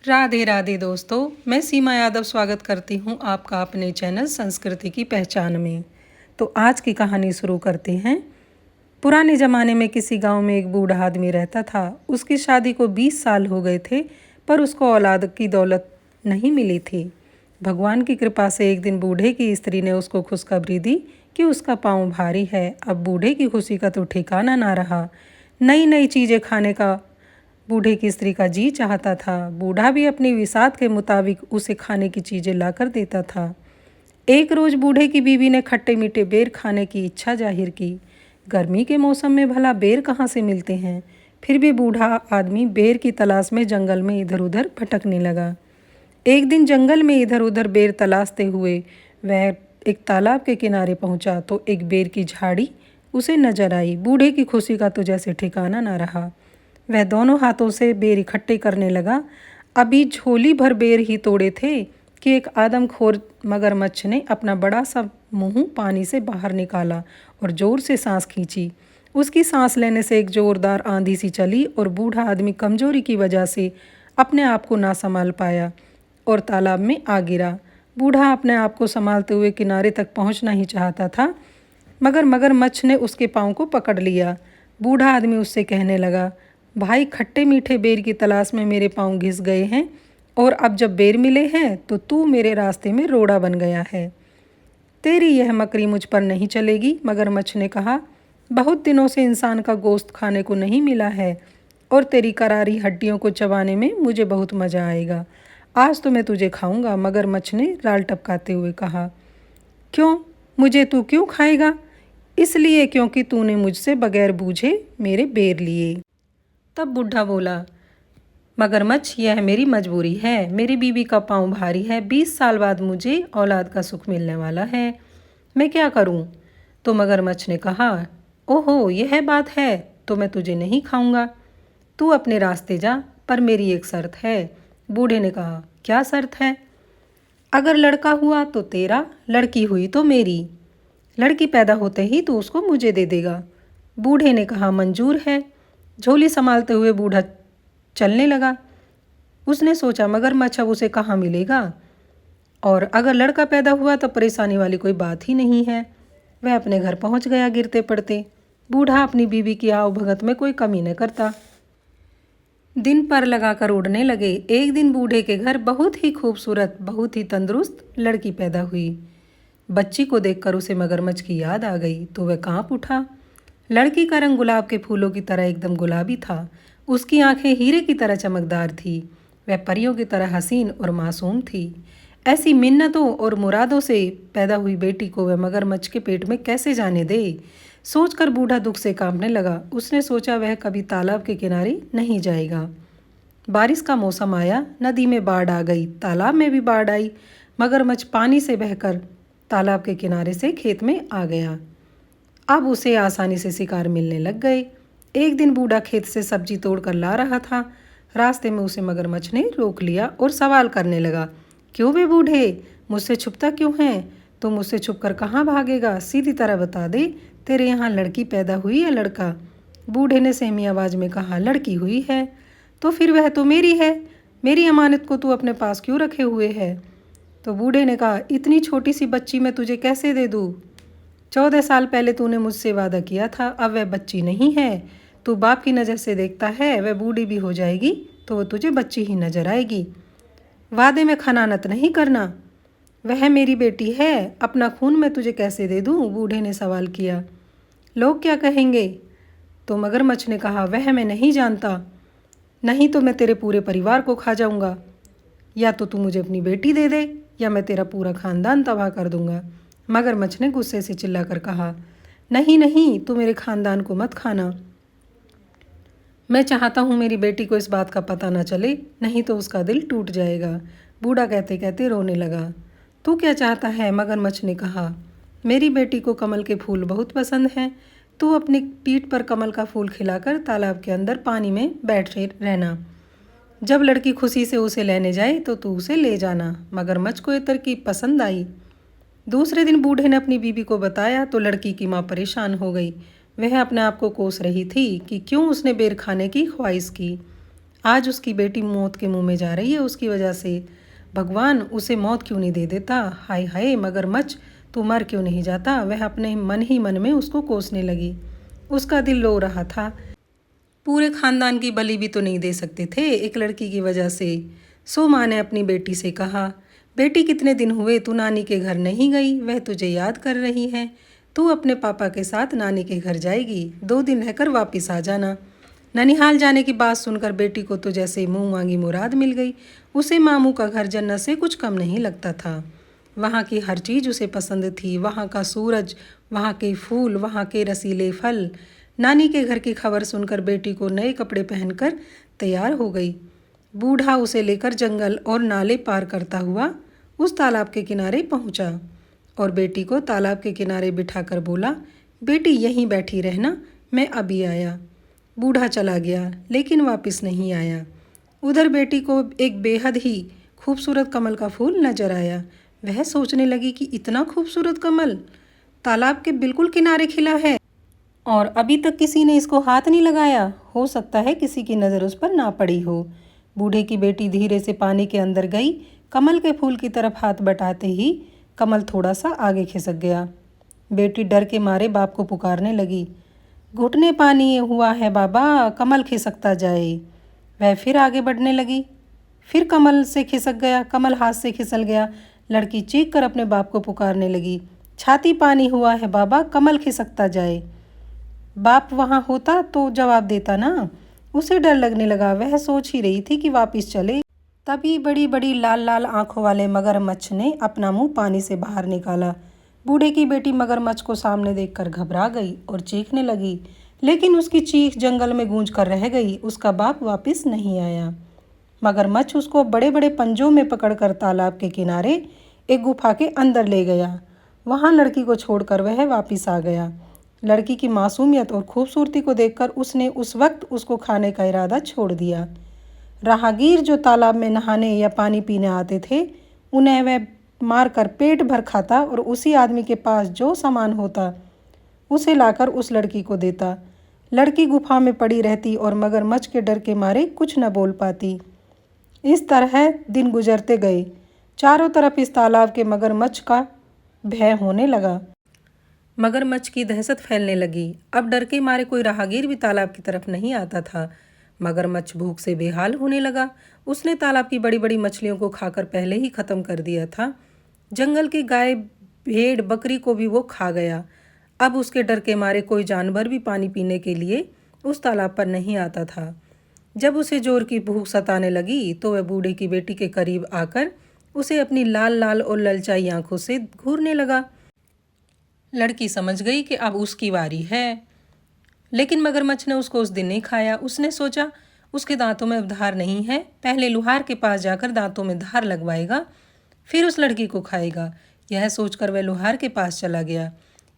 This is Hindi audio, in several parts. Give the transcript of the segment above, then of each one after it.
राधे राधे दोस्तों, मैं सीमा यादव स्वागत करती हूँ आपका अपने चैनल संस्कृति की पहचान में। तो आज की कहानी शुरू करते हैं। पुराने ज़माने में किसी गांव में एक बूढ़ा आदमी रहता था। उसकी शादी को 20 साल हो गए थे, पर उसको औलाद की दौलत नहीं मिली थी। भगवान की कृपा से एक दिन बूढ़े की स्त्री ने उसको खुशखबरी दी कि उसका पाँव भारी है। अब बूढ़े की खुशी का तो ठिकाना ना रहा। नई नई चीज़ें खाने का बूढ़े की स्त्री का जी चाहता था। बूढ़ा भी अपनी विसात के मुताबिक उसे खाने की चीज़ें लाकर देता था। एक रोज़ बूढ़े की बीवी ने खट्टे मीठे बेर खाने की इच्छा जाहिर की। गर्मी के मौसम में भला बेर कहाँ से मिलते हैं। फिर भी बूढ़ा आदमी बेर की तलाश में जंगल में इधर उधर भटकने लगा। एक दिन जंगल में इधर उधर बेर तलाशते हुए वह एक तालाब के किनारे पहुंचा तो एक बेर की झाड़ी उसे नजर आई। बूढ़े की खुशी का तो जैसे ठिकाना ना रहा। वह दोनों हाथों से बेर इकट्ठे करने लगा। अभी झोली भर बेर ही तोड़े थे कि एक आदमखोर मगरमच्छ ने अपना बड़ा सा मुंह पानी से बाहर निकाला और जोर से सांस खींची। उसकी सांस लेने से एक जोरदार आंधी सी चली और बूढ़ा आदमी कमजोरी की वजह से अपने आप को ना संभाल पाया और तालाब में आ गिरा। बूढ़ा अपने आप को संभालते हुए किनारे तक पहुंचना ही चाहता था, मगर मगरमच्छ ने उसके पाँव को पकड़ लिया। बूढ़ा आदमी उससे कहने लगा, भाई, खट्टे मीठे बेर की तलाश में मेरे पाँव घिस गए हैं और अब जब बेर मिले हैं तो तू मेरे रास्ते में रोड़ा बन गया है। तेरी यह मकरी मुझ पर नहीं चलेगी, मगरमच्छ ने कहा। बहुत दिनों से इंसान का गोश्त खाने को नहीं मिला है और तेरी करारी हड्डियों को चबाने में मुझे बहुत मज़ा आएगा। आज तो मैं तुझे खाऊंगा, मगरमच्छ ने लाल टपकाते हुए कहा। क्यों? मुझे तू क्यों खाएगा? इसलिए क्योंकि तूने मुझसे बगैर बूझे मेरे बेर लिए। तब बुढ़ा बोला, मगरमच्छ, यह मेरी मजबूरी है। मेरी बीवी का पाँव भारी है। 20 साल बाद मुझे औलाद का सुख मिलने वाला है। मैं क्या करूं? तो मगरमच्छ ने कहा, ओहो, यह बात है तो मैं तुझे नहीं खाऊंगा। तू अपने रास्ते जा, पर मेरी एक शर्त है। बूढ़े ने कहा, क्या शर्त है? अगर लड़का हुआ तो तेरा, लड़की हुई तो मेरी। लड़की पैदा होते ही तू उसको मुझे दे देगा। बूढ़े ने कहा, मंजूर है। झोली संभालते हुए बूढ़ा चलने लगा। उसने सोचा, मगरमच्छ अब उसे कहाँ मिलेगा, और अगर लड़का पैदा हुआ तो परेशानी वाली कोई बात ही नहीं है। वह अपने घर पहुंच गया गिरते पड़ते। बूढ़ा अपनी बीवी की आओ भगत में कोई कमी न करता। दिन पर लगाकर उड़ने लगे। एक दिन बूढ़े के घर बहुत ही खूबसूरत, बहुत ही तंदुरुस्त लड़की पैदा हुई। बच्ची को देखकर उसे मगरमच्छ की याद आ गई तो वह कांप उठा। लड़की का रंग गुलाब के फूलों की तरह एकदम गुलाबी था। उसकी आंखें हीरे की तरह चमकदार थी। वह परियों की तरह हसीन और मासूम थी। ऐसी मिन्नतों और मुरादों से पैदा हुई बेटी को वह मगरमच्छ के पेट में कैसे जाने दे। सोचकर बूढ़ा दुख से कांपने लगा। उसने सोचा वह कभी तालाब के किनारे नहीं जाएगा। बारिश का मौसम आया। नदी में बाढ़ आ गई, तालाब में भी बाढ़ आई। मगरमच्छ पानी से बहकर तालाब के किनारे से खेत में आ गया। अब उसे आसानी से शिकार मिलने लग गए। एक दिन बूढ़ा खेत से सब्जी तोड़कर ला रहा था। रास्ते में उसे मगरमच्छ ने रोक लिया और सवाल करने लगा, क्यों बे बूढ़े, मुझसे छुपता क्यों है? तो मुझसे छुपकर कहाँ भागेगा? सीधी तरह बता दे, तेरे यहाँ लड़की पैदा हुई या लड़का? बूढ़े ने सहमी आवाज में कहा, लड़की हुई है। तो फिर वह तो मेरी है। मेरी अमानत को तू अपने पास क्यों रखे हुए है? तो बूढ़े ने कहा, इतनी छोटी सी बच्ची मैं तुझे कैसे दे दूँ? 14 साल पहले तूने मुझसे वादा किया था। अब वह बच्ची नहीं है। तू बाप की नज़र से देखता है, वह बूढ़ी भी हो जाएगी तो वह तुझे बच्ची ही नजर आएगी। वादे में खयानत नहीं करना। वह मेरी बेटी है, अपना खून मैं तुझे कैसे दे दूँ? बूढ़े ने सवाल किया। लोग क्या कहेंगे? तो मगरमच्छ ने कहा, वह मैं नहीं जानता। नहीं तो मैं तेरे पूरे परिवार को खा जाऊंगा। या तो तू मुझे अपनी बेटी दे दे या मैं तेरा पूरा खानदान तबाह कर दूंगा। मगरमच्छ ने गुस्से से चिल्लाकर कहा, नहीं नहीं, तू मेरे खानदान को मत खाना। मैं चाहता हूँ मेरी बेटी को इस बात का पता न चले, नहीं तो उसका दिल टूट जाएगा। बूढ़ा कहते कहते रोने लगा। तू क्या चाहता है? मगरमच्छ ने कहा, मेरी बेटी को कमल के फूल बहुत पसंद हैं। तू अपनी पीठ पर कमल का फूल खिलाकर तालाब के अंदर पानी में बैठे रहना। जब लड़की खुशी से उसे लेने जाए तो तू उसे ले जाना। मगरमच्छ को ये तरकीब पसंद आई। दूसरे दिन बूढ़े ने अपनी बीवी को बताया तो लड़की की माँ परेशान हो गई। वह अपने आप को कोस रही थी कि क्यों उसने बेर खाने की ख्वाहिश की। आज उसकी बेटी मौत के मुंह में जा रही है उसकी वजह से। भगवान उसे मौत क्यों नहीं दे देता। हाय हाय मगरमच्छ, तू मर क्यों नहीं जाता। वह अपने मन ही मन में उसको कोसने लगी। उसका दिल रो रहा था। पूरे खानदान की बलि भी तो नहीं दे सकते थे एक लड़की की वजह से। सो माँ ने अपनी बेटी से कहा, बेटी कितने दिन हुए तू नानी के घर नहीं गई, वह तुझे याद कर रही है। तू अपने पापा के साथ नानी के घर जाएगी, 2 दिन रहकर वापस आ जाना। ननिहाल जाने की बात सुनकर बेटी को तो जैसे मुंह मांगी मुराद मिल गई। उसे मामू का घर जन्नत से कुछ कम नहीं लगता था। वहाँ की हर चीज़ उसे पसंद थी। वहाँ का सूरज, वहाँ के फूल, वहाँ के रसीले फल। नानी के घर की खबर सुनकर बेटी को नए कपड़े पहनकर तैयार हो गई। बूढ़ा उसे लेकर जंगल और नाले पार करता हुआ उस तालाब के किनारे पहुंचा और बेटी को तालाब के किनारे बिठाकर बोला, बेटी यहीं बैठी रहना, मैं अभी आया। बूढ़ा चला गया लेकिन वापस नहीं आया। उधर बेटी को एक बेहद ही खूबसूरत कमल का फूल नजर आया। वह सोचने लगी कि इतना खूबसूरत कमल तालाब के बिल्कुल किनारे खिला है और अभी तक किसी ने इसको हाथ नहीं लगाया। हो सकता है किसी की नज़र उस पर ना पड़ी हो। बूढ़े की बेटी धीरे से पानी के अंदर गई। कमल के फूल की तरफ हाथ बटाते ही कमल थोड़ा सा आगे खिसक गया। बेटी डर के मारे बाप को पुकारने लगी, घुटने पानी हुआ है बाबा, कमल खिसकता जाए। वह फिर आगे बढ़ने लगी। फिर कमल से खिसक गया, कमल हाथ से फिसल गया। लड़की चीख कर अपने बाप को पुकारने लगी, छाती पानी हुआ है बाबा, कमल खिसकता जाए। बाप वहाँ होता तो जवाब देता ना। उसे डर लगने लगा। वह सोच ही रही थी कि वापस चले। तभी बड़ी बड़ी लाल लाल आंखों वाले मगरमच्छ ने अपना मुंह पानी से बाहर निकाला। बूढ़े की बेटी मगरमच्छ को सामने देखकर घबरा गई और चीखने लगी, लेकिन उसकी चीख जंगल में गूंज कर रह गई। उसका बाप वापस नहीं आया। मगरमच्छ उसको बड़े बड़े पंजों में पकड़कर तालाब के किनारे एक गुफा के अंदर ले गया। वहाँ लड़की को छोड़कर वह वापस आ गया। लड़की की मासूमियत और खूबसूरती को देखकर उसने उस वक्त उसको खाने का इरादा छोड़ दिया। राहगीर जो तालाब में नहाने या पानी पीने आते थे, उन्हें वह मारकर पेट भर खाता और उसी आदमी के पास जो सामान होता उसे लाकर उस लड़की को देता। लड़की गुफा में पड़ी रहती और मगरमच्छ के डर के मारे कुछ न बोल पाती। इस तरह दिन गुजरते गए। चारों तरफ इस तालाब के मगरमच्छ का भय होने लगा। मगरमच्छ की दहशत फैलने लगी। अब डर के मारे कोई राहगीर भी तालाब की तरफ नहीं आता था। मगरमच्छ भूख से बेहाल होने लगा। उसने तालाब की बड़ी बड़ी मछलियों को खाकर पहले ही ख़त्म कर दिया था। जंगल की गाय, भेड़, बकरी को भी वो खा गया। अब उसके डर के मारे कोई जानवर भी पानी पीने के लिए उस तालाब पर नहीं आता था। जब उसे जोर की भूख सताने लगी तो वह बूढ़े की बेटी के करीब आकर उसे अपनी लाल लाल और ललचाई आंखों से घूरने लगा। लड़की समझ गई कि अब उसकी बारी है, लेकिन मगरमच्छ ने उसको उस दिन नहीं खाया। उसने सोचा उसके दांतों में अब धार नहीं है, पहले लुहार के पास जाकर दांतों में धार लगवाएगा, फिर उस लड़की को खाएगा। यह सोचकर वह लुहार के पास चला गया।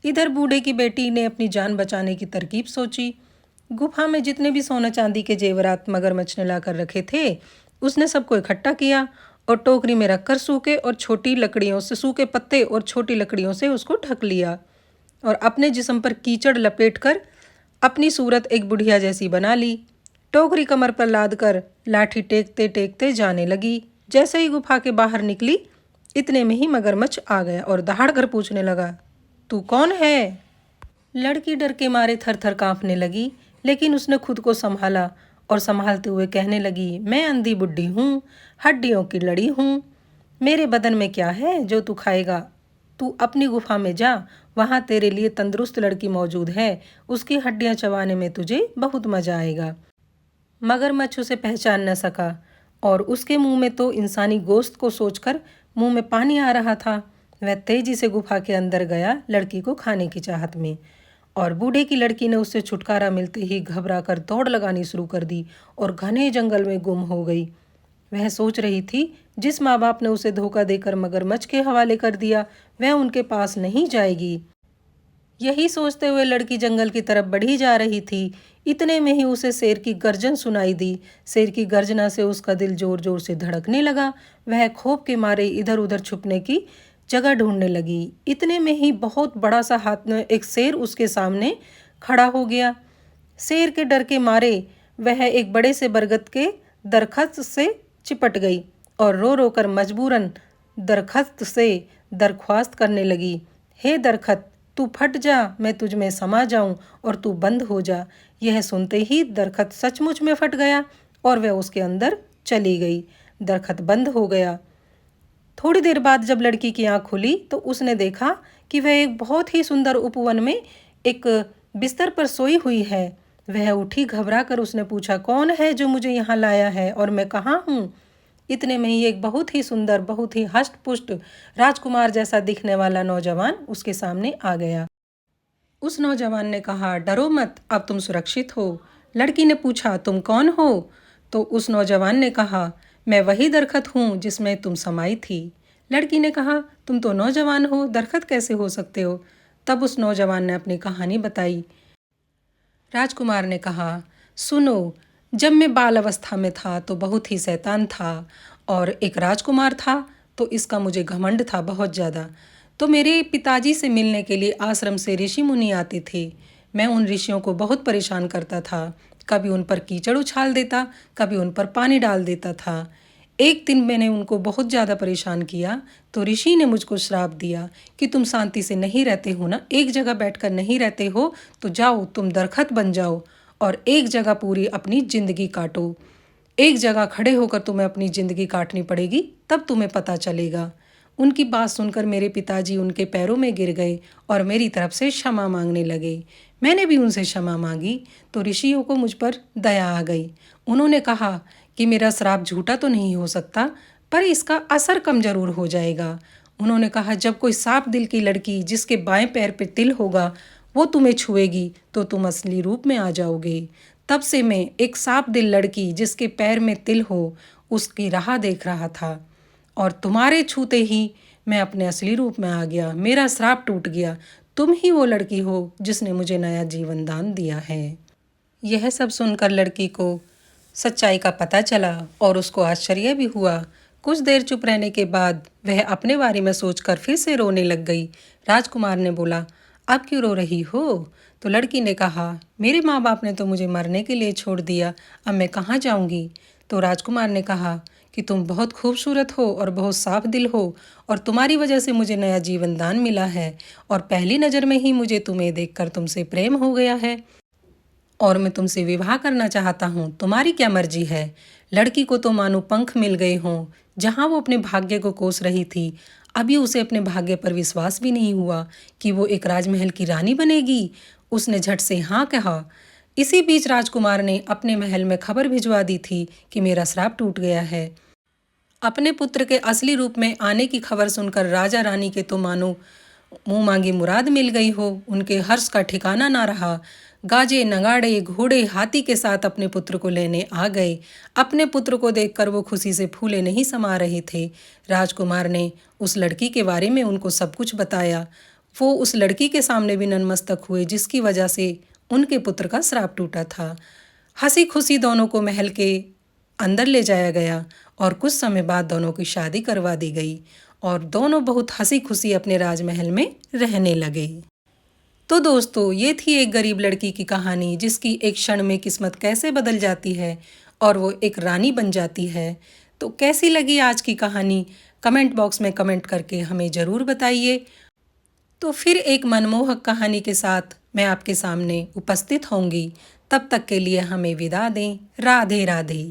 इधर बूढ़े की बेटी ने अपनी जान बचाने की तरकीब सोची। गुफा में जितने भी सोना चांदी के जेवरात मगरमच्छ ने लाकर रखे थे, उसने सबको इकट्ठा किया और टोकरी में रखकर सूखे पत्ते और छोटी लकड़ियों से उसको ढक लिया और अपने जिस्म पर कीचड़ लपेटकर अपनी सूरत एक बुढ़िया जैसी बना ली। टोकरी कमर पर लाद कर लाठी टेकते टेकते जाने लगी। जैसे ही गुफा के बाहर निकली, इतने में ही मगरमच्छ आ गया और दहाड़ कर पूछने लगा, तू कौन है? लड़की डर के मारे थर थर कांपने लगी, लेकिन उसने खुद को संभाला और संभालते हुए कहने लगी, मैं अंधी बुढ़ी हूँ, हड्डियों की लड़ी हूँ। मेरे बदन में क्या है जो तू खाएगा? तू अपनी गुफा में जा, वहाँ तेरे लिए तंदुरुस्त लड़की मौजूद है, उसकी हड्डियाँ चबाने में तुझे बहुत मजा आएगा। मगरमच्छ उसे पहचान न सका और उसके मुंह में तो इंसानी गोश्त को सोचकर मुंह में पानी आ रहा था। वह तेजी से गुफा के अंदर गया लड़की को खाने की चाहत में, और बूढ़े की लड़की ने उससे छुटकारा मिलते ही घबराकर दौड़ लगानी शुरू कर दी और घने जंगल में गुम हो गई। वह सोच रही थी, जिस माँ बाप ने उसे धोखा देकर मगरमच्छ के हवाले कर दिया, वह उनके पास नहीं जाएगी। यही सोचते हुए लड़की जंगल की तरफ बढ़ी जा रही थी। इतने में ही उसे शेर की गर्जन सुनाई दी। शेर की गर्जना से उसका दिल जोर जोर से धड़कने लगा। वह खौफ के मारे इधर उधर छुपने की जगह ढूंढने लगी। इतने में ही बहुत बड़ा सा हाथ में एक शेर उसके सामने खड़ा हो गया। शेर के डर के मारे वह एक बड़े से बरगद के दरख्त से चिपट गई और रो रो कर मजबूरन दरख्त से दरख्वास्त करने लगी, हे दरख्त, तू फट जा, मैं तुझ में समा जाऊं और तू बंद हो जा। यह सुनते ही दरख्त सचमुच में फट गया और वह उसके अंदर चली गई। दरख्त बंद हो गया। थोड़ी देर बाद जब लड़की की आंख खुली तो उसने देखा कि वह एक बहुत ही सुंदर उपवन में एक बिस्तर पर सोई हुई है। वह उठी, घबरा कर उसने पूछा, कौन है जो मुझे यहाँ लाया है और मैं कहाँ हूँ? इतने में ही एक बहुत ही सुंदर, बहुत ही हष्ट पुष्ट राजकुमार जैसा दिखने वाला नौजवान उसके सामने आ गया। उस नौजवान ने कहा, डरो मत, अब तुम सुरक्षित हो। लड़की ने पूछा, तुम कौन हो? तो उस नौजवान ने कहा, मैं वही दरख्त हूँ जिसमें तुम समाई थी। लड़की ने कहा, तुम तो नौजवान हो, दरख्त कैसे हो सकते हो? तब उस नौजवान ने अपनी कहानी बताई। राजकुमार ने कहा, सुनो, जब मैं बाल अवस्था में था तो बहुत ही शैतान था और एक राजकुमार था, तो इसका मुझे घमंड था बहुत ज़्यादा। तो मेरे पिताजी से मिलने के लिए आश्रम से ऋषि मुनि आते थे। मैं उन ऋषियों को बहुत परेशान करता था। कभी उन पर कीचड़ उछाल देता, कभी उन पर पानी डाल देता था। एक दिन मैंने उनको बहुत ज़्यादा परेशान किया तो ऋषि ने मुझको श्राप दिया कि तुम शांति से नहीं रहते हो ना, एक जगह बैठकर नहीं रहते हो, तो जाओ तुम दरख्त बन जाओ और एक जगह पूरी अपनी ज़िंदगी काटो। एक जगह खड़े होकर तुम्हें अपनी ज़िंदगी काटनी पड़ेगी, तब तुम्हें पता चलेगा। उनकी बात सुनकर मेरे पिताजी उनके पैरों में गिर गए और मेरी तरफ से क्षमा मांगने लगे। मैंने भी उनसे क्षमा मांगी तो ऋषियों को मुझ पर दया आ गई। उन्होंने कहा कि मेरा श्राप झूठा तो नहीं हो सकता, पर इसका असर कम जरूर हो जाएगा। उन्होंने कहा, जब कोई साफ दिल की लड़की जिसके बाएं पैर पे तिल होगा वो तुम्हें छुएगी तो तुम असली रूप में आ जाओगे। तब से मैं एक साफ दिल लड़की जिसके पैर में तिल हो उसकी राह देख रहा था और तुम्हारे छूते ही मैं अपने असली रूप में आ गया। मेरा श्राप टूट गया। तुम ही वो लड़की हो जिसने मुझे नया जीवन दान दिया है। यह सब सुनकर लड़की को सच्चाई का पता चला और उसको आश्चर्य भी हुआ। कुछ देर चुप रहने के बाद वह अपने बारे में सोचकर फिर से रोने लग गई। राजकुमार ने बोला, अब क्यों रो रही हो? तो लड़की ने कहा, मेरे माँ बाप ने तो मुझे मरने के लिए छोड़ दिया, अब मैं कहाँ जाऊँगी? तो राजकुमार ने कहा कि तुम बहुत खूबसूरत हो और बहुत साफ दिल हो और तुम्हारी वजह से मुझे नया जीवन दान मिला है और पहली नज़र में ही मुझे तुम्हें देखकर तुमसे प्रेम हो गया है और मैं तुमसे विवाह करना चाहता हूँ। तुम्हारी क्या मर्जी है? लड़की को तो मानो पंख मिल गए हों। जहाँ वो अपने भाग्य को कोस रही थी, अभी उसे अपने भाग्य पर विश्वास भी नहीं हुआ कि वो एक राजमहल की रानी बनेगी। उसने झट से हाँ कहा। इसी बीच राजकुमार ने अपने महल में खबर भिजवा दी थी कि मेरा श्राप टूट गया है। अपने पुत्र के असली रूप में आने की खबर सुनकर राजा रानी के तो मानो मुंह मांगी मुराद मिल गई हो। उनके हर्ष का ठिकाना ना रहा। गाजे नगाड़े घोड़े हाथी के साथ अपने पुत्र को लेने आ गए। अपने पुत्र को देखकर वो खुशी से फूले नहीं समा रहे थे। राजकुमार ने उस लड़की के बारे में उनको सब कुछ बताया। वो उस लड़की के सामने भी नतमस्तक हुए जिसकी वजह से उनके पुत्र का श्राप टूटा था। हंसी खुशी दोनों को महल के अंदर ले जाया गया और कुछ समय बाद दोनों की शादी करवा दी गई और दोनों बहुत हंसी खुशी अपने राजमहल में रहने लगे। तो दोस्तों, ये थी एक गरीब लड़की की कहानी जिसकी एक क्षण में किस्मत कैसे बदल जाती है और वो एक रानी बन जाती है। तो कैसी लगी आज की कहानी? कमेंट बॉक्स में कमेंट करके हमें ज़रूर बताइए। तो फिर एक मनमोहक कहानी के साथ मैं आपके सामने उपस्थित होंगी। तब तक के लिए हमें विदा दें। राधे राधे।